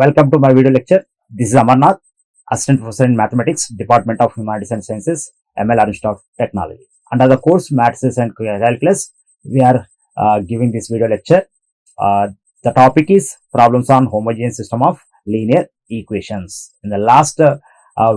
Welcome to my video lecture. This is Amarnath, Assistant Professor in Mathematics, Department of Humanities and Sciences, MLR Institute of Technology. Under the course Matrices and Calculus, we are giving this video lecture. The topic is problems on homogeneous system of linear equations. In the last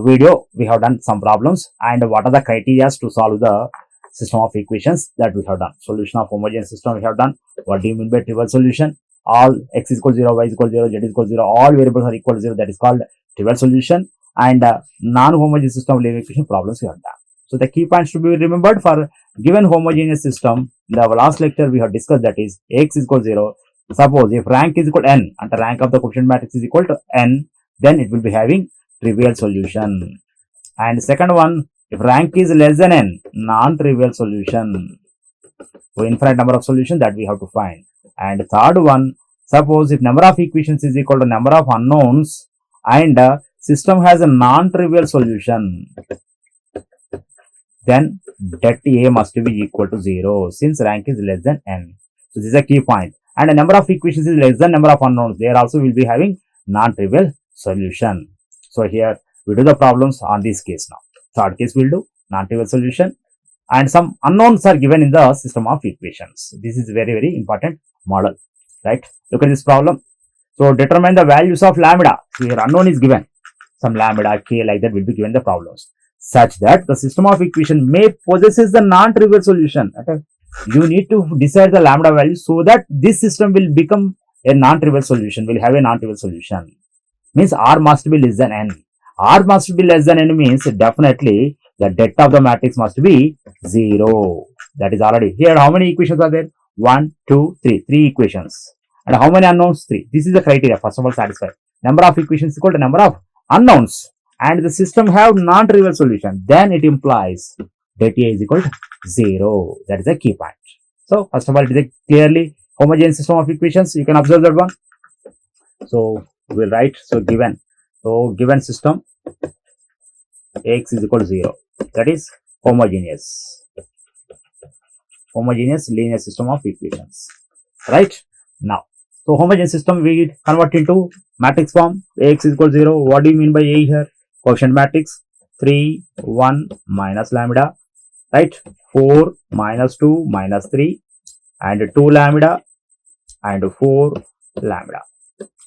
video, we have done some problems and what are the criteria to solve the system of equations that we have done. Solution of homogeneous system we have done. What do you mean by trivial solution? All x is equal to 0, y is equal to 0, z is equal to 0, all variables are equal to 0, that is called trivial solution. And non-homogeneous system linear equation problems we have done. So the key points to be remembered for given homogeneous system, in the last lecture we have discussed, that is x is equal to 0. Suppose if rank is equal to n and the rank of the quotient matrix is equal to n, then it will be having trivial solution. And second one, if rank is less than n, non-trivial solution. So infinite number of solutions that we have to find. And third one, suppose if number of equations is equal to number of unknowns and system has a non-trivial solution, then det A must be equal to 0 since rank is less than n. So this is a key point. And the number of equations is less than number of unknowns, there also will be having non-trivial solution. So here we do the problems on this case now. Third case we will do non-trivial solution and some unknowns are given in the system of equations. This is very important model, right? Look at this problem. So determine the values of lambda. So here unknown is given, some lambda, k, like that will be given the problems, such that the system of equation may possesses the non-trivial solution. Okay? You need to decide the lambda value so that this system will become a non-trivial solution, will have a non-trivial solution. Means R must be less than n. R must be less than n means definitely the det of the matrix must be 0. That is already here. How many equations are there? 1, 2, 3. 3 equations. And how many unknowns? 3. This is the criteria. First of all, satisfied. Number of equations equal to number of unknowns. And the system have non-trivial solution. Then it implies det A is equal to 0. That is the key point. So first of all, it is a clearly homogeneous system of equations. You can observe that one. So we will write. So given system x is equal to 0. That is homogeneous linear system of equations, right? Now, so homogeneous system we convert into matrix form. X is equal to 0. What do you mean by A here? Quotient matrix 3, 1 minus lambda, right? 4 minus 2 minus 3 and 2 lambda and 4 lambda.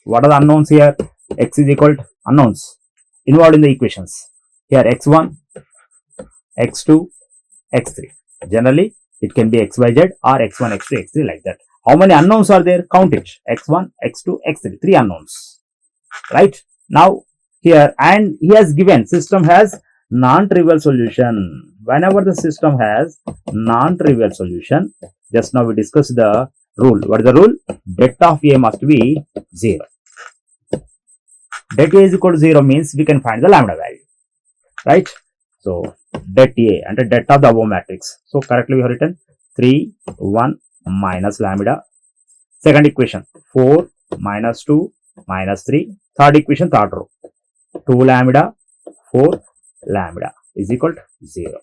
What are the unknowns here? X is equal to unknowns involved in the equations. Here x1, x2, x3. Generally, it can be xyz or x1, x2, x3 like that. How many unknowns are there? Count it. x1, x2, x3. 3 unknowns. Right? Now, here and he has given system has non-trivial solution. Whenever the system has non-trivial solution, just now we discussed the rule. What is the rule? Det of A must be 0. Det A is equal to 0 means we can find the lambda value. Right? So, det A and the det of the above matrix. So, correctly we have written 3, 1 minus lambda. Second equation 4 minus 2 minus 3. Third equation, third row 2 lambda, 4 lambda is equal to 0.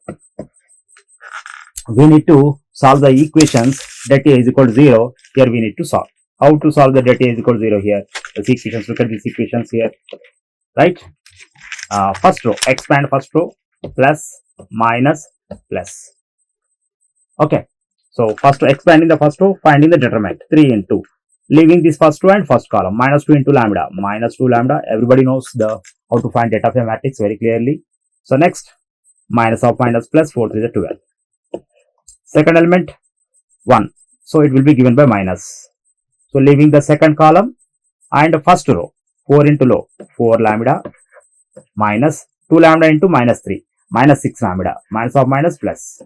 We need to solve the equations det A is equal to 0. Here we need to solve. How to solve the det A is equal to 0 here? The equations, look at these equations here. Right? First row, expand first row, plus, minus, plus. Okay. So, first expanding the first row, finding the determinant, 3 into. Leaving this first row and first column, minus 2 into lambda, minus 2 lambda. Everybody knows how to find det of a matrix very clearly. So, next, minus of minus plus, 4 3 is 12. Second element, 1. So, it will be given by minus. So, leaving the second column and first row, 4 into low, 4 lambda, minus 2 lambda into minus 3, minus 6 lambda, minus of minus plus.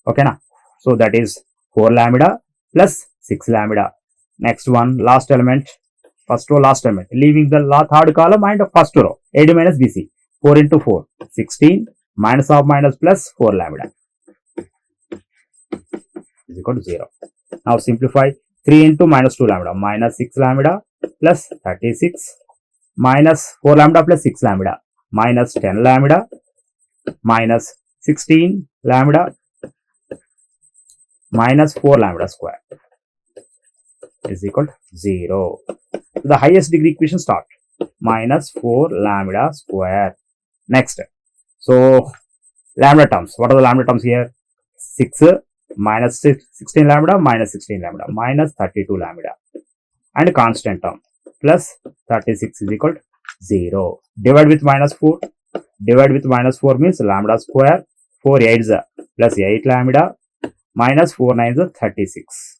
Okay, now. So, that is 4 lambda plus 6 lambda. Next one, last element, first row, last element. Leaving the third column and first row, AD minus BC. 4 into 4, 16, minus of minus plus 4 lambda is equal to 0. Now, simplify 3 into minus 2 lambda, minus 6 lambda plus 36, minus 4 lambda plus 6 lambda, minus 10 lambda, minus 16 lambda, minus 4 lambda square is equal to 0. The highest degree equation start. Minus 4 lambda square. Next. So, lambda terms. What are the lambda terms here? 6 minus 16 lambda minus 16 lambda minus 32 lambda. And constant term plus 36 is equal to 0. Divide with minus 4. Divide with minus 4 means lambda square. 4 8s plus 8 lambda minus 4 9s 36.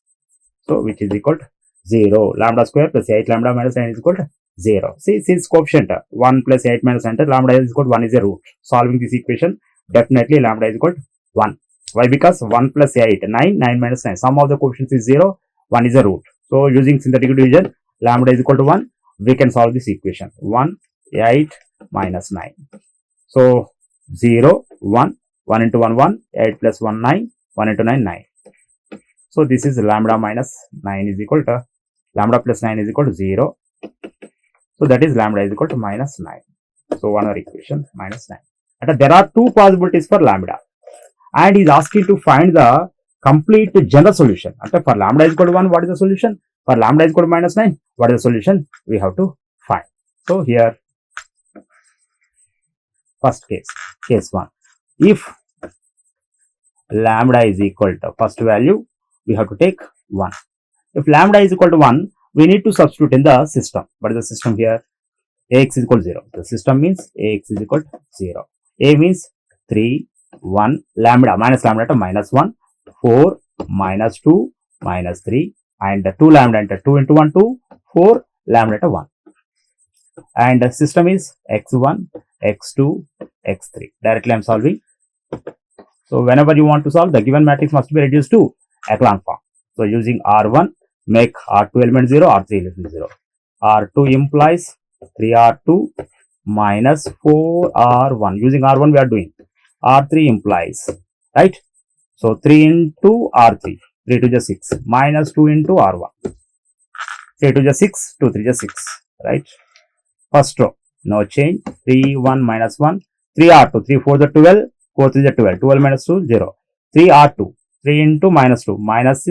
So, which is equal to 0. Lambda square plus 8 lambda minus 9 is equal to 0. See, since coefficient 1 plus 8 minus 9, lambda is equal to 1 is a root. Solving this equation, definitely lambda is equal to 1. Why? Because 1 plus 8, 9, 9 minus 9. Sum of the coefficients is 0, 1 is a root. So, using synthetic division, lambda is equal to 1. We can solve this equation. 1, 8 minus 9. So, 0, 1, 1 into 1, 1, 8 plus 1, 9, 1 into 9, 9. So, this is lambda minus 9 is equal to, lambda plus 9 is equal to 0. So, that is lambda is equal to minus 9. So, one more equation minus 9. And there are two possibilities for lambda. And he is asking to find the complete general solution. And for lambda is equal to 1, what is the solution? For lambda is equal to minus 9, what is the solution? We have to find. So, here, first case, case 1. If lambda is equal to first value, we have to take 1. If lambda is equal to 1, we need to substitute in the system. What is the system here? Ax is equal to 0. The system means Ax is equal to 0. A means 3, 1, lambda, minus lambda to minus 1, 4, minus 2, minus 3, and 2 lambda into 2 into 1, 2, 4, lambda to 1. And the system is x1, x2, x3. Directly I am solving. So, whenever you want to solve, the given matrix must be reduced to echelon form. So, using R1, make R2 element 0, R3 element 0. R2 implies 3R2 minus 4R1. Using R1 we are doing. R3 implies, right? So, 3 into R3, 3 to the 6, minus 2 into R1. 3 to the 6, 2 3 to 6, right? First row, no change. 3, 1, minus 1. 3R2, 3 4 the 12, 4 3 the 12, 12 minus 2, 0. 3R2, 3 into minus 2, minus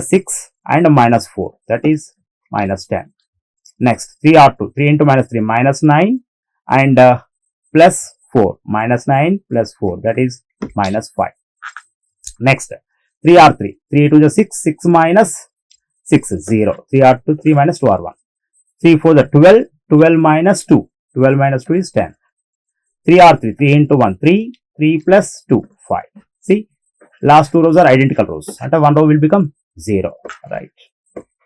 6 and minus 4, that is minus 10. Next, 3R2, 3 into minus 3, minus 9 and plus 4, minus 9 plus 4, that is minus 5. Next, 3R3, 3 to the 6, 6 minus 6, 0. 3R2, 3 minus 2R1. 3 4 the 12, 12 minus 2, 12 minus 2 is 10. 3R3, 3 into 1, 3, 3 plus 2, 5. See, last two rows are identical rows. And one row will become 0, right?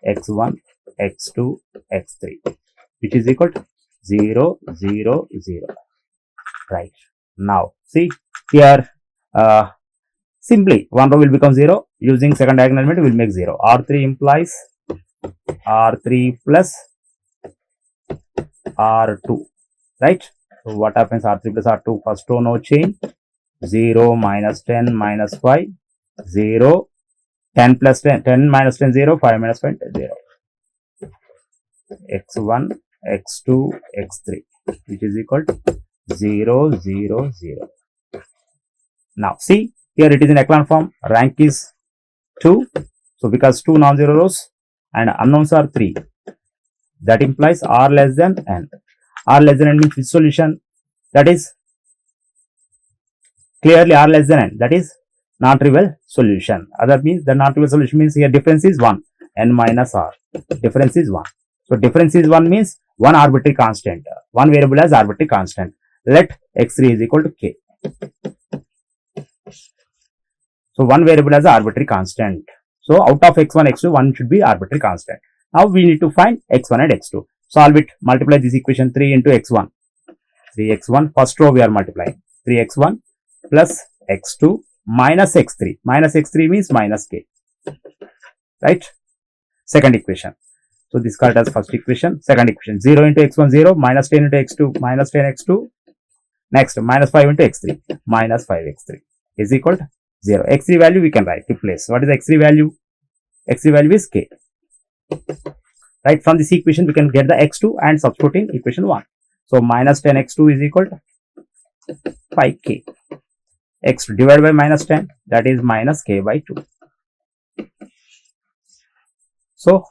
x1, x2, x3, which is equal to 0, 0, 0, right? Now, see here, simply one row will become 0. Using second diagonal element, we will make 0. R3 implies R3 plus R2, right? So, what happens? R3 plus R2, first row no change. 0 minus 10 minus 5, 0, 10 plus 10, 10 minus 10, 0, 5 minus 5, 0. x1, x2, x3, which is equal to 0, 0, 0. Now, see, here it is in echelon form, rank is 2. So, because 2 non-zero rows and unknowns are 3, that implies R less than N. R less than N means which solution? That is clearly R less than N, that is non-trivial solution. Other means the non-trivial solution means here difference is 1, N minus R. Difference is 1. So, difference is 1 means one arbitrary constant, one variable as arbitrary constant. Let x3 is equal to k. So, one variable as arbitrary constant. So, out of x1, x2, one should be arbitrary constant. Now, we need to find x1 and x2. Solve it. Multiply this equation 3 into x1. 3x1, first row we are multiplying. 3x1 plus x2 minus x3. Minus x3 means minus k. Right? Second equation. So, this called as first equation. Second equation. 0 into x1, 0. Minus 10 into x2, minus 10 x2. Next, minus 5 into x3. Minus 5 x3 is equal to 0. x3 value we can write. Replace. What is x3 value? x3 value is k. Right? From this equation, we can get the x2 and substituting equation 1. So, minus 10 x2 is equal to 5k. x2 divided by minus 10, that is minus k by 2. So,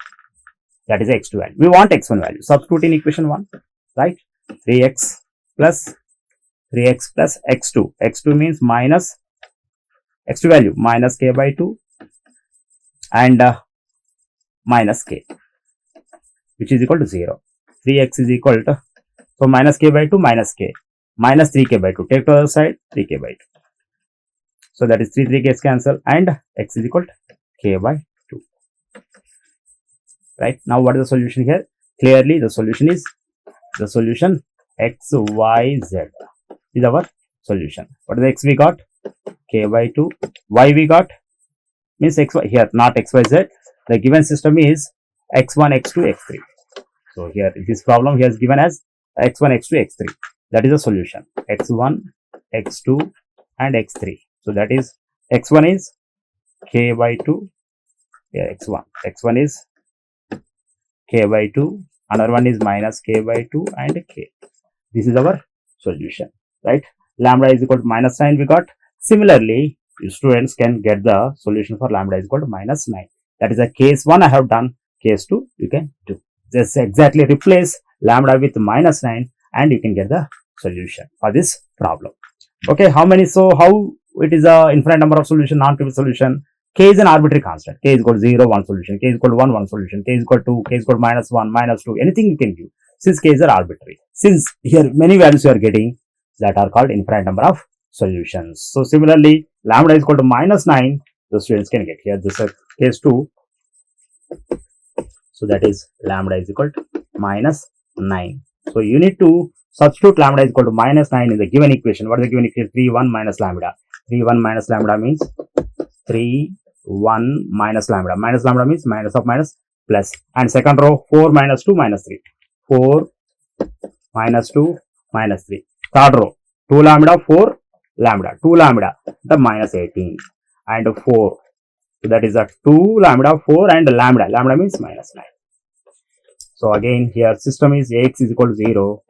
That is the x2 value. We want x1 value. Substitute in equation 1, right? 3x plus x2. x2 means minus x2 value minus k by 2 and minus k, which is equal to 0. 3x is equal to, so minus k by 2 minus k, minus 3k by 2. Take to the other side, 3k by 2. So that is 3 gets cancelled and x is equal to k by 2. Right, now what is the solution here? Clearly the solution is x, y, z is our solution. What is the x we got? K by 2. Y we got means x, y here, not x, y, z. The given system is x1, x2, x3. So here this problem here is given as x1, x2, x3. That is the solution. x1, x2 and x3. So that is x1 is k by 2. Yeah, x1 is k by 2. Another one is minus k by 2 and k. This is our solution, right? Lambda is equal to minus 9 we got. Similarly, students can get the solution for lambda is equal to minus 9. That is a case 1 I have done. Case 2 you can do. Just exactly replace lambda with minus 9 and you can get the solution for this problem. Okay, how many? So how it is a infinite number of solution, non-trivial solution. K is an arbitrary constant. K is equal to 0, 1 solution. K is equal to 1, 1 solution. K is equal to 2. K is equal to minus 1, minus 2. Anything you can give. Since K is an arbitrary. Since here many values you are getting that are called infinite number of solutions. So similarly, lambda is equal to minus 9. The students can get here. This is case 2. So that is lambda is equal to minus 9. So you need to substitute lambda is equal to minus 9 in the given equation. What is the given equation? 3, 1 minus lambda. 3, 1 minus lambda means 3, 1 minus lambda. Minus lambda means minus of minus plus. And second row 4 minus 2 minus 3. 4 minus 2 minus 3. Third row 2 lambda 4 lambda. 2 lambda the minus 18 and 4. So that is a 2 lambda 4 and lambda. Lambda means minus 9. So again here system is Ax is equal to 0.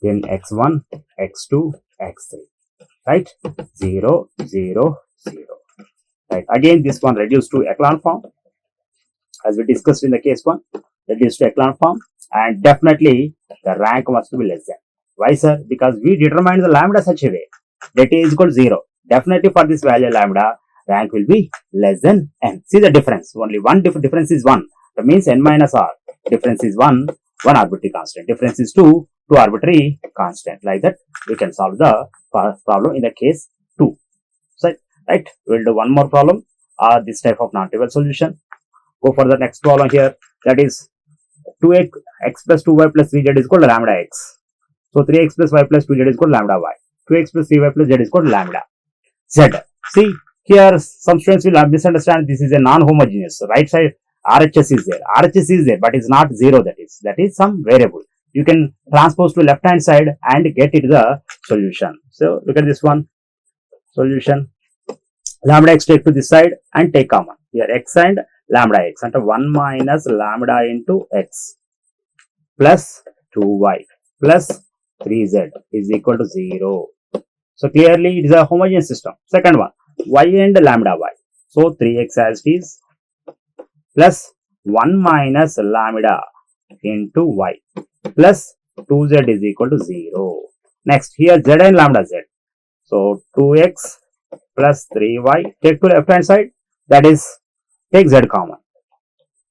Then x1, x2, x3. Right? 0, 0, 0. Right. Again this one reduced to echelon form. As we discussed in the case 1. Reduced to echelon form. And definitely the rank must be less than. Why sir? Because we determined the lambda such a way that A is equal to 0. Definitely for this value lambda, rank will be less than n. See the difference. Only one difference is 1. That means n minus r. Difference is 1 arbitrary constant. Difference is 2 arbitrary constant. Like that, we can solve the problem in the case 2. So, right, we will do one more problem. This type of non-trivial solution. Go for the next problem here. That is 2x plus 2y plus 3z is equal to lambda x. So 3x plus y plus 2z is equal to lambda y. 2x plus 3y plus z is equal to lambda z. See here some students will misunderstand this is a non-homogeneous. So right side RHS is there. RHS is there but it's not 0 that is some variable. You can transpose to left hand side and get it the solution. So look at this one. Solution. Lambda x take to this side and take common. Here x and lambda x under 1 minus lambda into x plus 2y plus 3z is equal to 0. So clearly it is a homogeneous system. Second one, y and lambda y. So 3x as it is plus 1 minus lambda into y plus 2z is equal to 0. Next here z and lambda z. So 2x plus 3y take to left hand side, that is take z common.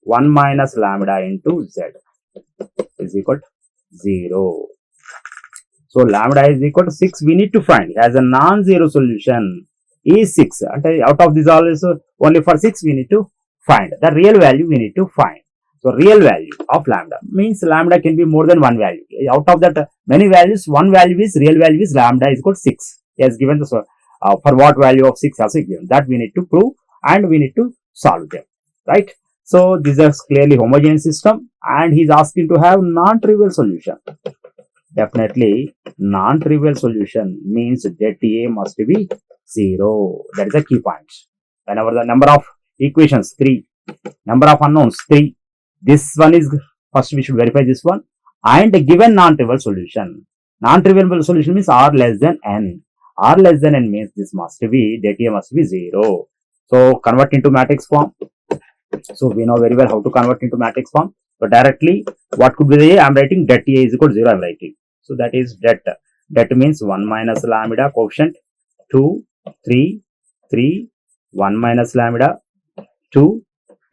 1 minus lambda into z is equal to 0. So lambda is equal to 6 we need to find. As a non-zero solution is 6. Out of this also only for 6 we need to find. The real value we need to find. So real value of lambda means lambda can be more than one value. Out of that many values, one value is real value is lambda is equal to 6. He has given the for what value of 6 also given. That we need to prove and we need to solve them. Right? So this is clearly homogeneous system and he is asking to have non-trivial solution. Definitely non-trivial solution means that A must be 0. That is a key point. Whenever the number of equations 3, number of unknowns 3, this one is first we should verify this one and given non-trivial solution. Non-trivial solution means r less than n. R less than n means this must be that A must be 0. So convert into matrix form. So we know very well how to convert into matrix form. So directly, what could be the A? I am writing det A is equal to 0. I am writing. So that is det. Det means 1 minus lambda coefficient 2, 3, 3, 1 minus lambda 2,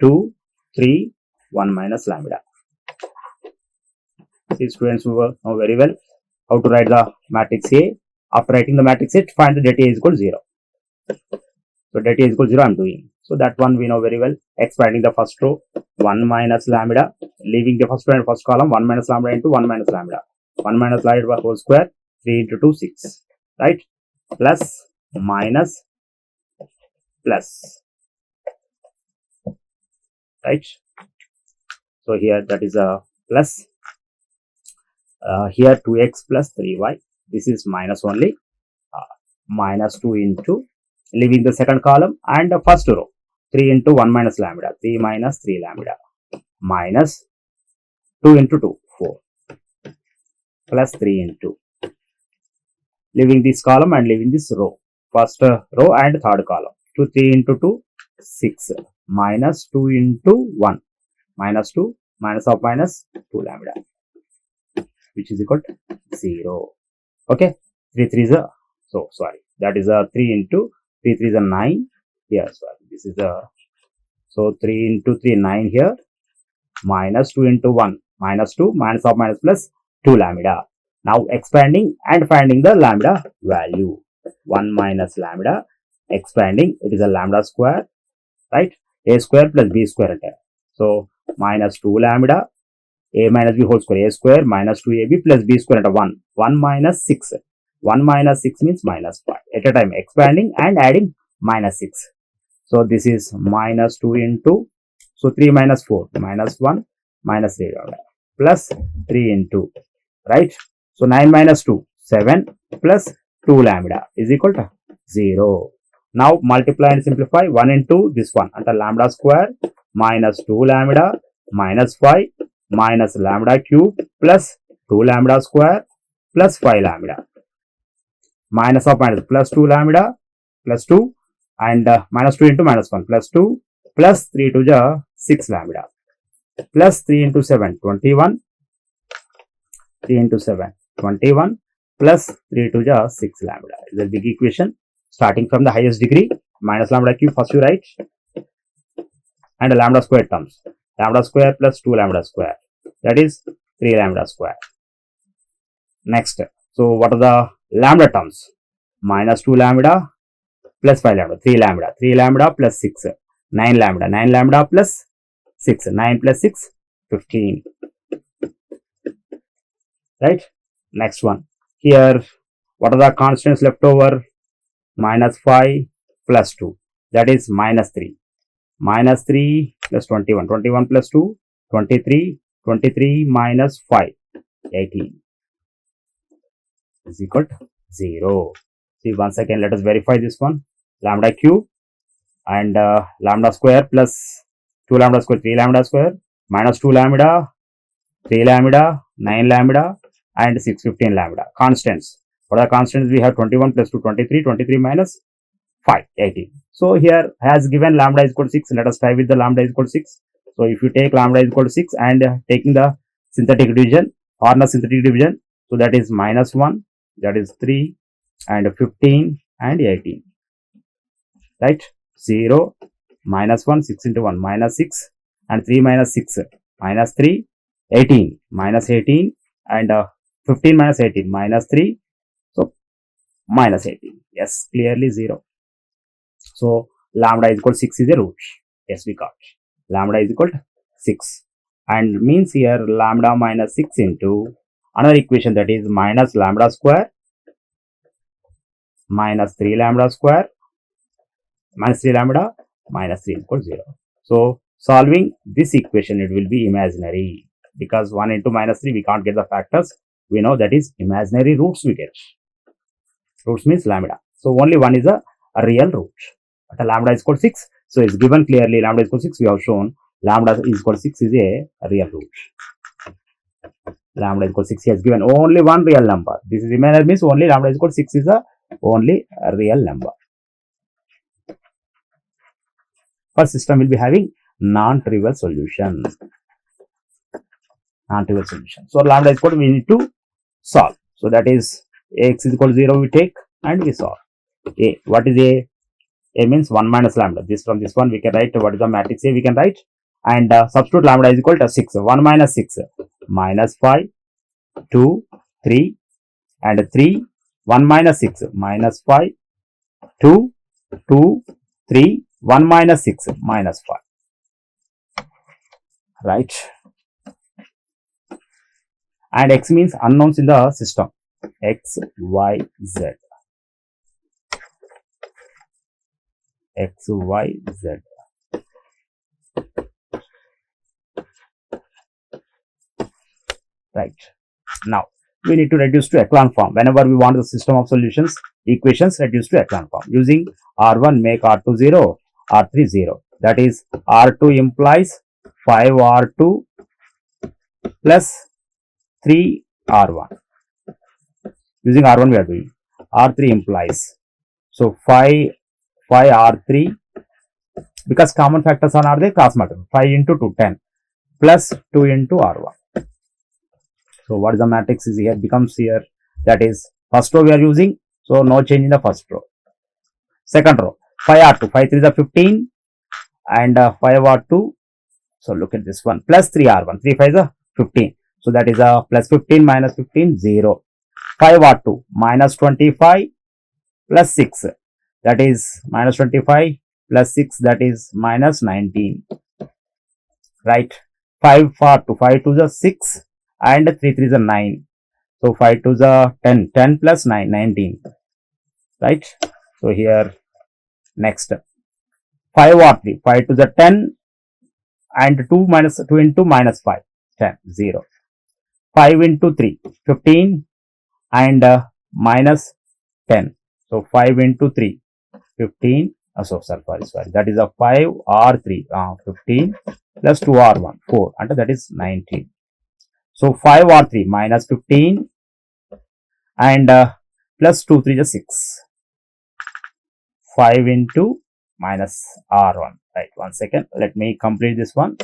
2, 3, 1 minus lambda. See, students who know very well how to write the matrix A. After writing the matrix A, find the det A is equal to 0. So det A is equal to 0 I am doing. So that one we know very well. Expanding the first row, 1 minus lambda, leaving the first row and first column, 1 minus lambda into 1 minus lambda. 1 minus lambda whole square, 3 into 2, 6. Right? Plus, minus, plus. Right? So here that is a plus. Here 2x plus 3y. This is minus only. Minus 2 into, leaving the second column and the first row. 3 into 1 minus lambda, 3 minus 3 lambda, minus 2 into 2, 4, plus 3 into, leaving this column and leaving this row, first row and third column, 2, 3 into 2, 6, minus 2 into 1, minus 2, minus of minus 2 lambda, which is equal to 0. Okay, 3 3 is a, so sorry, that is a 3 into 3 3 is a 9. Here, sorry, this is a, so 3 into 3, 9 here, minus 2 into 1, minus 2, minus of minus plus 2 lambda. Now expanding and finding the lambda value. 1 minus lambda, expanding, it is a lambda square, right? A square plus B square. So minus 2 lambda, A minus B whole square, A square minus 2AB plus B square into 1. 1 minus 6. 1 minus 6 means minus 5. At a time, expanding and adding minus 6. So this is minus 2 into, so 3 minus 4, minus 1, minus 3, plus 3 into, right? So 9 minus 2, 7, plus 2 lambda is equal to 0. Now multiply and simplify 1 into this one, under lambda square, minus 2 lambda, minus 5, minus lambda cube, plus 2 lambda square, plus 5 lambda. Minus of minus, plus 2 lambda, plus 2, and minus 2 into minus 1, plus 2, plus 3 to the 6 lambda, plus 3 into 7, 21, 3 into 7, 21, plus 3 to the 6 lambda. Is a big equation, starting from the highest degree, minus lambda cube, first you write, and a lambda square terms, lambda square plus 2 lambda square, that is 3 lambda square. Next, so what are the lambda terms? Minus 2 lambda, plus 5 lambda, 3 lambda, 3 lambda plus 6, 9 lambda, 9 lambda plus 6, 9 plus 6, 15. Right? Next one. Here, what are the constants left over? Minus 5 plus 2, that is minus 3. Minus 3 plus 21, 21 plus 2, 23, 23 minus 5, 18 is equal to 0. See, once again, let us verify this one. Lambda cube and lambda square plus 2 lambda square, 3 lambda square, minus 2 lambda, 3 lambda, 9 lambda, and 6, 15 lambda. Constants. What are the constants? We have 21 plus 2, 23, 23 minus 5, 18. So here has given lambda is equal to 6. Let us try with the lambda is equal to 6. So if you take lambda is equal to 6 and taking the synthetic division, Horner synthetic division, so that is minus 1, that is 3, and 15 and 18. Right? 0, minus 1, 6 into 1, minus 6, and 3 minus 6, minus 3, 18, minus 18, and 15 minus 18, minus 3, so minus 18. Yes, clearly 0. So lambda is equal to 6 is a root. Yes, we got. Lambda is equal to 6. And means here lambda minus 6 into another equation, that is minus lambda square, minus 3 lambda square, minus 3 lambda, minus 3 is equal to 0. So solving this equation, it will be imaginary, because 1 into minus 3 we can't get the factors. We know that is imaginary roots we get. Roots means lambda. So only one is a real root. But lambda is equal to 6. So it's given clearly lambda is equal to 6. We have shown lambda is equal to 6 is a real root. Lambda is equal to 6 has given only one real number. This is imaginary means only lambda is equal to 6 is a only a real number. First system will be having non-trivial solution. non-trivial solution. So lambda is equal to, we need to solve. So that is Ax is equal to 0 we take and we solve. A, what is A? A means 1 minus lambda. This from this one we can write what is the matrix A we can write, and substitute lambda is equal to 6. 1 minus 6 minus 5, 2, 3 and 3. 1 minus 6 minus 5, 2, 2, 3, 1 minus 6 minus 5. Right. And x means unknowns in the system. X, Y, Z. X, Y, Z. Right. Now, we need to reduce to echelon form. Whenever we want the system of solutions, equations reduce to echelon form. Using R1 make R2 0, R3 0. That is, R2 implies 5R2 plus 3R1. Using R1 we are doing. R3 implies. So, 5R3, because common factors are there, cross multiply. 5 into 2, 10 plus 2 into R1. So what is the matrix is here becomes here, that is first row we are using, so no change in the first row. Second row 5R2, 5 3 is 15 and 5R2, so look at this one, plus 3R1, 3 5 is 15, so that is a plus 15 minus 15 0. 5R2 minus 25 plus 6, that is minus 25 plus 6, that is minus 19. Right. 5R2, 5 2 is 6 and 3 3 is 9. So 5 2 is 10, 10 plus 9, 19. Right. So here next 5R3, 5 2 is 10 and 2 minus 2 into minus 5, 10, 0. 5 into 3, 15 and minus 10. So 5 into 3, 15. So sorry, that is a 5R3, 15 plus 2R1, 4, and that is 19. So 5R3 minus 15 and plus 2 3 is 6. 5 into minus R1. Right, 1 second. Let me complete this one.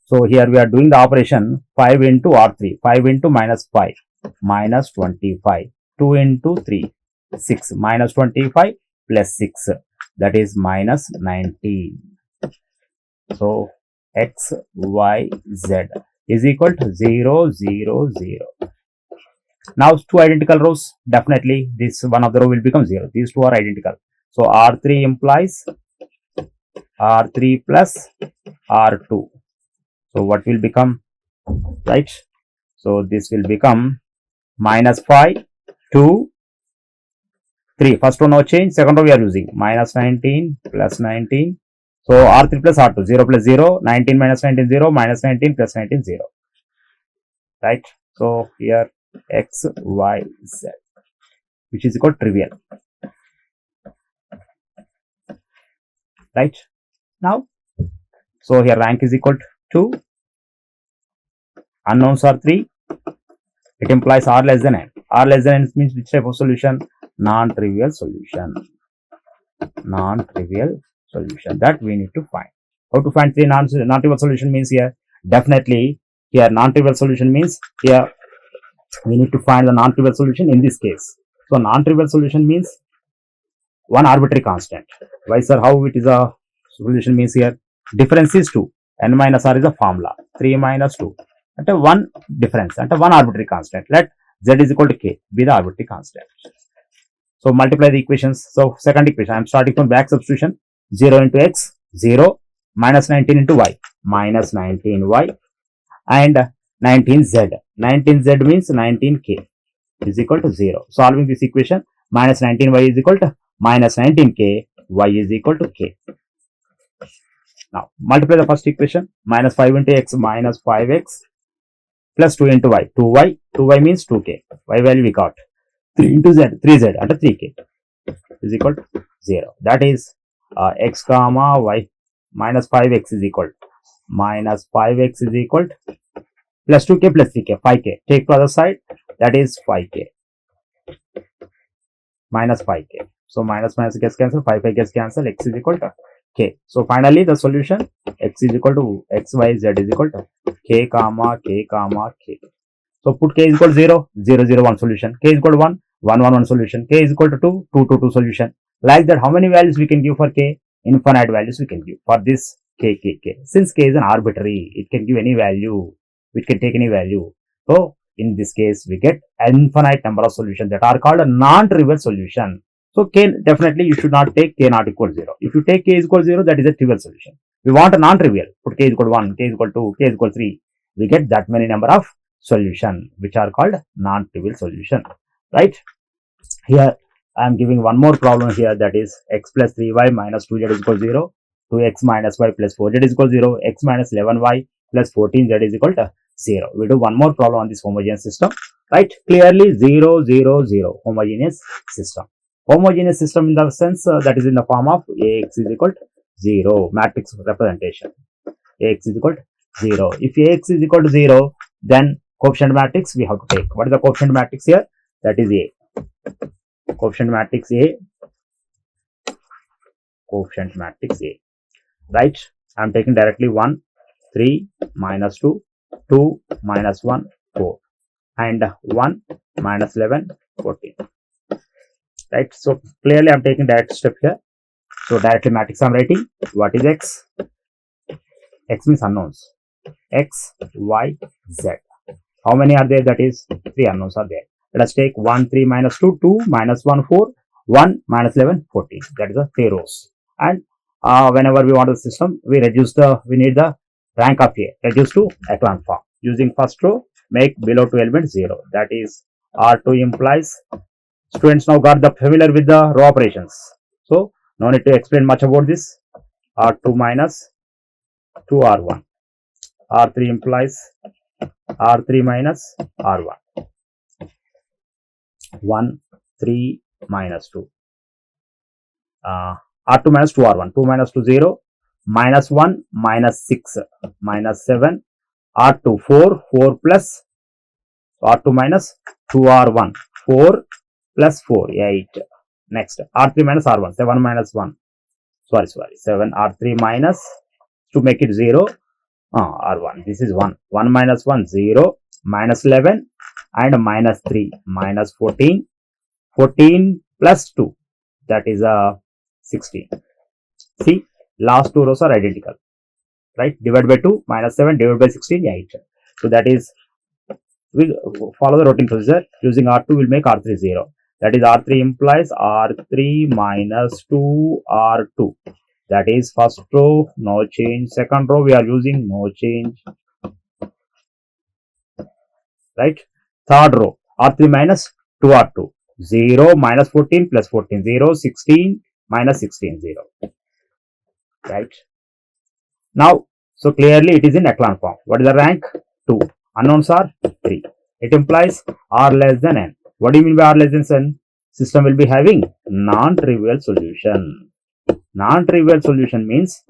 So here we are doing the operation 5 into R3, 5 into minus 5, minus 25, 2 into 3, 6, minus 25 plus 6, that is minus 19. So X, Y, Z is equal to 0, 0, 0. Now two identical rows, definitely this one of the row will become 0. These two are identical. So R3 implies R3 plus R2. So what will become, right? So this will become minus 5, 2, 3. First row no change, second row we are using minus 19 plus 19. So R3 plus R2, 0 plus 0, 19 minus 19, 0, minus 19 plus 19, 0. Right. So here X, Y, Z, which is equal to trivial. Right. Now, so here rank is equal to 2. Unknowns are 3. It implies R less than N. R less than N means which type of solution? Non-trivial solution. Non-trivial solution that we need to find. How to find 3 non-trivial solution means here, definitely here non-trivial solution means here we need to find the non-trivial solution in this case. So non-trivial solution means one arbitrary constant. Why sir? How it is a solution means here difference is 2. N minus R is a formula. 3 minus 2. At a 1 difference, at a 1 arbitrary constant. Let Z is equal to K be the arbitrary constant. So multiply the equations. So second equation, I am starting from back substitution. 0 into X, 0, minus 19 into Y, minus 19Y, and 19Z. 19Z means 19K is equal to 0. Solving this equation, minus 19Y is equal to minus 19K, Y is equal to K. Now, multiply the first equation, minus 5 into X, minus 5X, plus 2 into Y, 2Y, 2Y means 2K, Y value we got, 3 into Z, 3Z, and 3K is equal to 0. That is X comma Y, minus 5X is equal to, minus 5X is equal to, plus 2K plus 3K, 5K, take to other side, that is 5K, minus 5K. So minus minus gets cancelled, 5 gets cancelled, X is equal to k. So finally the solution x is equal to x, y, z is equal to k comma k comma k. So put k is equal to 0, 0, 0, 1 solution. K is equal to 1, 1, 1, 1 solution. K is equal to 2, 2, 2, 2 solution. Like that, how many values we can give for k? Infinite values we can give for this k, k, k. Since k is an arbitrary, it can give any value. It can take any value. So in this case, we get infinite number of solutions that are called a non-trivial solution. So k, definitely you should not take k not equal to 0. If you take k is equal to 0, that is a trivial solution. We want a non-trivial. Put k is equal to 1, k is equal to 2, k is equal to 3. We get that many number of solution which are called non-trivial solution, right? Here I am giving one more problem here, that is x plus 3y minus 2z is equal to 0, 2x minus y plus 4z is equal to 0, x minus 11y plus 14z is equal to 0. We do one more problem on this homogeneous system, right? Clearly 0, 0, 0 homogeneous system. Homogeneous system in the sense that is in the form of ax is equal to 0, matrix representation. Ax is equal to 0. If ax is equal to 0, then coefficient matrix we have to take. What is the coefficient matrix here? That is A. Coefficient matrix A. Coefficient matrix A. Right? I am taking directly 1, 3, minus 2, 2, minus 1, 4. And 1, minus 11, 14. Right? So clearly I am taking direct step here. So directly matrix I am writing. What is x? X means unknowns. X, y, z. How many are there? That is 3 unknowns are there. Let us take 1, 3, minus 2, 2, minus 1, 4, 1, minus 11, 14. That is the 3 rows. And whenever we want the system, we need the rank of A, reduce to echelon form. Using first row, make below 2 elements 0. That is R2 implies, students now got the familiar with the row operations. So no need to explain much about this. R2 minus 2R1. R3 implies R3 minus R1. 1, 3, minus 2. R2 minus 2R1. 2 minus 2, 0. Minus 1, minus 6, minus 7. R2, 4, 4 plus R2 minus 2R1. 4 plus 4, 8. Next, R3 minus R1. 7 minus 1. Sorry. 7 R3 minus, to make it 0. R1. This is 1. 1 minus 1, 0. Minus 11 and minus 3. Minus 14. 14 plus 2. That is 16. See, last two rows are identical. Right? Divide by 2. Minus 7. Divide by 16. 8. So that is, we follow the rotating procedure. Using R2 will make R3 0. That is R3 implies R3 minus 2 R2. That is first row, no change. Second row, we are using no change. Right? Third row, R3 minus 2 R2. 0 minus 14 plus 14. 0, 16 minus 16, 0. Right? Now, so clearly it is in echelon form. What is the rank? 2. Unknowns are 3. It implies R less than n. What do you mean by R less than n? System will be having non-trivial solution. Non-trivial solution means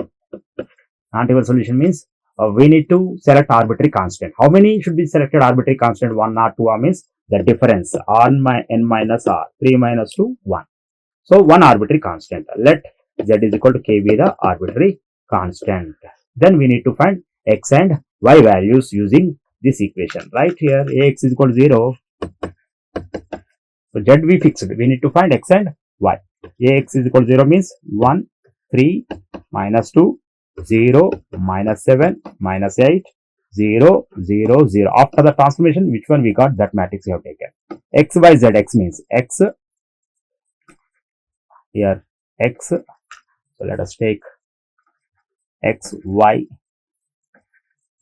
we need to select arbitrary constant. How many should be selected arbitrary constant? 1 or 2 means the difference. R n minus R. 3 minus 2, 1. So 1 arbitrary constant. Let z is equal to k be the arbitrary constant. Then we need to find x and y values using this equation. Right here, ax is equal to 0. So z we fixed. We need to find x and y. Ax is equal to 0 means 1, 3, minus 2, 0, minus 7, minus 8, 0, 0, 0. After the transformation, which one we got? That matrix we have taken. X, Y, Z. X means x. Here, x. So let us take x, y,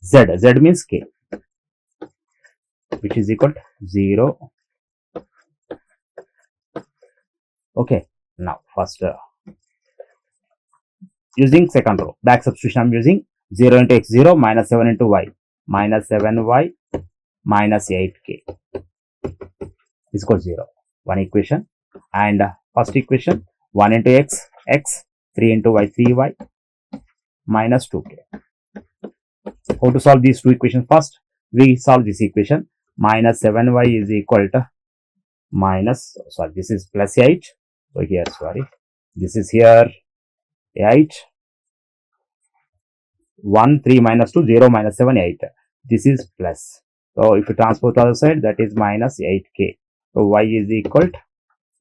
z. Z means k, which is equal to 0. Okay. Now, first, using second row, back substitution, I am using 0 into x, 0, minus 7 into y, minus 7y, minus 8k is equal to 0. One equation. And first equation, 1 into x, x, 3 into y, 3y, minus 2k. How to solve these two equations? First, we solve this equation. Minus 7y is equal to minus, this is plus 8. So here, this is here 8 1, 3 minus 2, 0 minus 7, 8. This is plus. So if you transpose to the other side, that is minus 8k. So y is equal to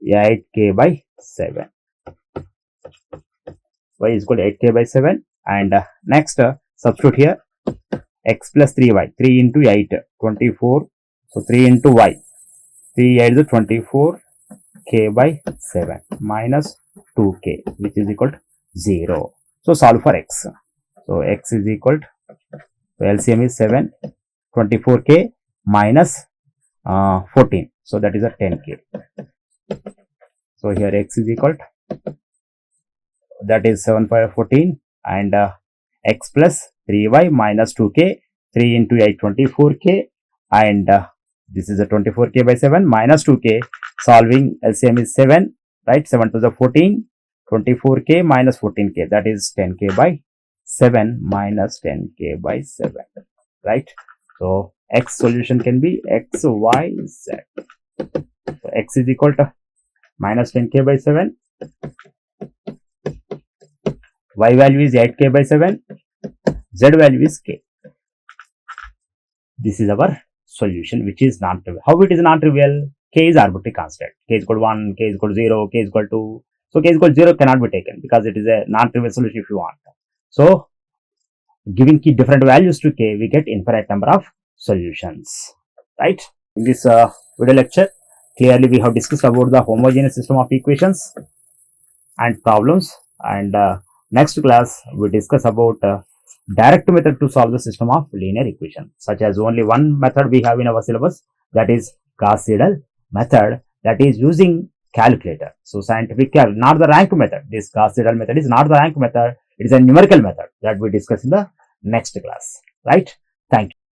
8k by 7. Y is equal to 8k by 7. And next, substitute here x plus 3y. 3 into 8, 24. So 3 into y. 3 8 is 24k by 7 minus 2k, which is equal to 0. So solve for x. So x is equal to, so LCM is 7, 24k minus 14. So that is a 10k. So here x is equal to, that is 7 by 14, and x plus 3y minus 2k, 3 into 8, 24k, and this is a 24k by 7 minus 2k. Solving LCM is 7, right? 7 to the 14, 24k minus 14k, that is 10k by 7 minus 10k by 7, right? So x solution can be x, y, z. So x is equal to minus 10k by 7, y value is 8k by 7, z value is k. This is our solution, which is non-trivial. How it is non-trivial? K is arbitrary constant. K is equal to 1, k is equal to 0, k is equal to, so k is equal to 0 cannot be taken because it is a non-trivial solution if you want. So giving key different values to k, we get infinite number of solutions, right? In this video lecture, clearly we have discussed about the homogeneous system of equations and problems, and next class we discuss about direct method to solve the system of linear equation, such as only one method we have in our syllabus, that is Gauss-Seidel method, that is using calculator. So scientific not the rank method. This Gauss-Seidel method is not the rank method. It is a numerical method that we discuss in the next class, right? Thank you.